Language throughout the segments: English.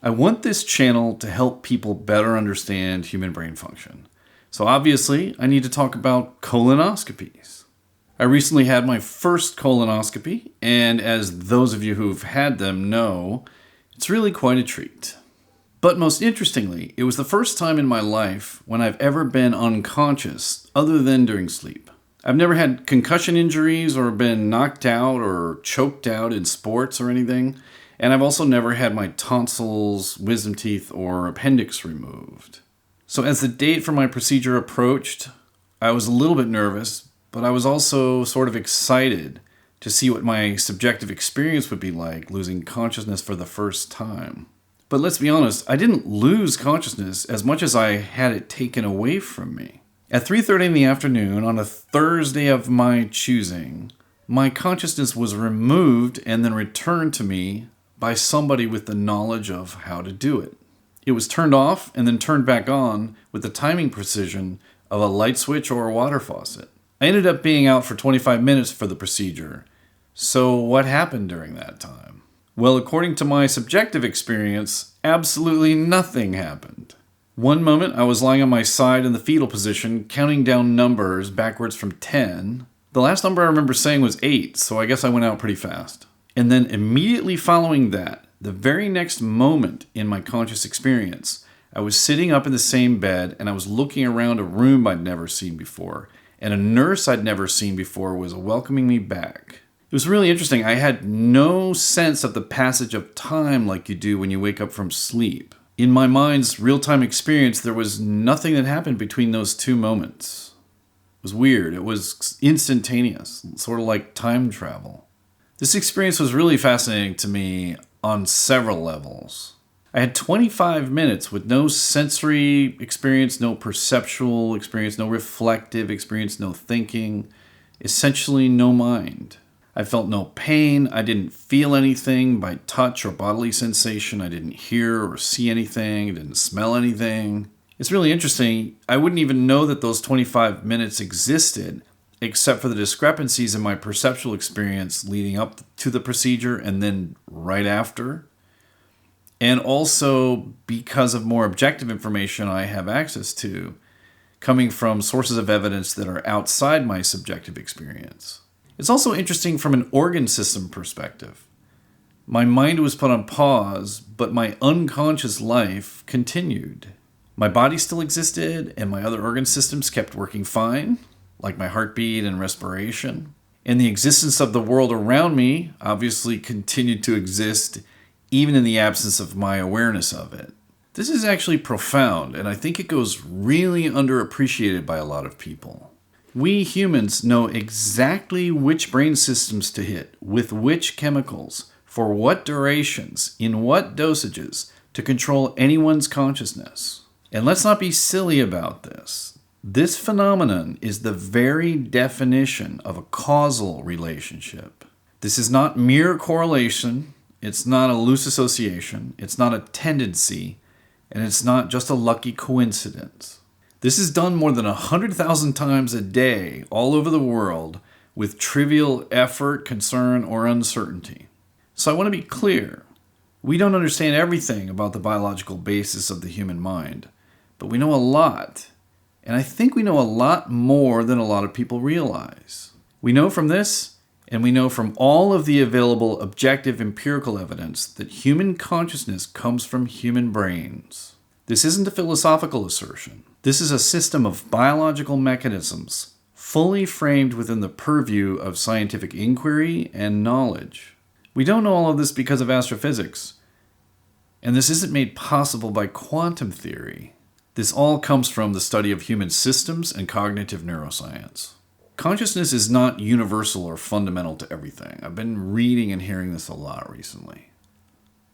I want this channel to help people better understand human brain function. So obviously, I need to talk about colonoscopies. I recently had my first colonoscopy, and as those of you who've had them know, it's really quite a treat. But most interestingly, it was the first time in my life when I've ever been unconscious other than during sleep. I've never had concussion injuries or been knocked out or choked out in sports or anything, and I've also never had my tonsils, wisdom teeth, or appendix removed. So as the date for my procedure approached, I was a little bit nervous, but I was also sort of excited to see what my subjective experience would be like losing consciousness for the first time. But let's be honest, I didn't lose consciousness as much as I had it taken away from me. At 3:30 in the afternoon on a Thursday of my choosing, my consciousness was removed and then returned to me by somebody with the knowledge of how to do it. It was turned off and then turned back on with the timing precision of a light switch or a water faucet. I ended up being out for 25 minutes for the procedure. So what happened during that time? Well, according to my subjective experience, absolutely nothing happened. One moment I was lying on my side in the fetal position, counting down numbers backwards from 10. The last number I remember saying was 8, so I guess I went out pretty fast. And then immediately following that, the very next moment in my conscious experience, I was sitting up in the same bed and I was looking around a room I'd never seen before. And a nurse I'd never seen before was welcoming me back. It was really interesting. I had no sense of the passage of time like you do when you wake up from sleep. In my mind's real-time experience, there was nothing that happened between those two moments. It was weird. It was instantaneous, sort of like time travel. This experience was really fascinating to me on several levels. I had 25 minutes with no sensory experience, no perceptual experience, no reflective experience, no thinking, essentially no mind. I felt no pain. I didn't feel anything by touch or bodily sensation. I didn't hear or see anything. I didn't smell anything. It's really interesting. I wouldn't even know that those 25 minutes existed except for the discrepancies in my perceptual experience leading up to the procedure and then right after. And also because of more objective information I have access to, coming from sources of evidence that are outside my subjective experience. It's also interesting from an organ system perspective. My mind was put on pause, but my unconscious life continued. My body still existed, and my other organ systems kept working fine, like my heartbeat and respiration. And the existence of the world around me obviously continued to exist even in the absence of my awareness of it. This is actually profound, and I think it goes really underappreciated by a lot of people. We humans know exactly which brain systems to hit, with which chemicals, for what durations, in what dosages, to control anyone's consciousness. And let's not be silly about this. This phenomenon is the very definition of a causal relationship. This is not mere correlation. It's not a loose association, it's not a tendency, and it's not just a lucky coincidence. This is done more than 100,000 times a day all over the world with trivial effort, concern, or uncertainty. So I want to be clear. We don't understand everything about the biological basis of the human mind, but we know a lot, and I think we know a lot more than a lot of people realize. We know from this, and we know from all of the available objective empirical evidence that human consciousness comes from human brains. This isn't a philosophical assertion. This is a system of biological mechanisms fully framed within the purview of scientific inquiry and knowledge. We don't know all of this because of astrophysics, and this isn't made possible by quantum theory. This all comes from the study of human systems and cognitive neuroscience. Consciousness is not universal or fundamental to everything. I've been reading and hearing this a lot recently.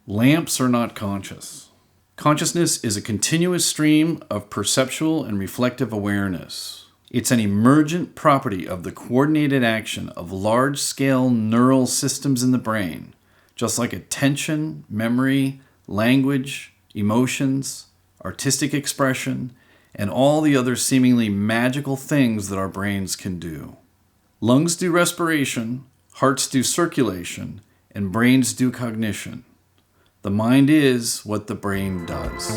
Lamps are not conscious. Consciousness is a continuous stream of perceptual and reflective awareness. It's an emergent property of the coordinated action of large-scale neural systems in the brain, just like attention, memory, language, emotions, artistic expression, and all the other seemingly magical things that our brains can do. Lungs do respiration, hearts do circulation, and brains do cognition. The mind is what the brain does.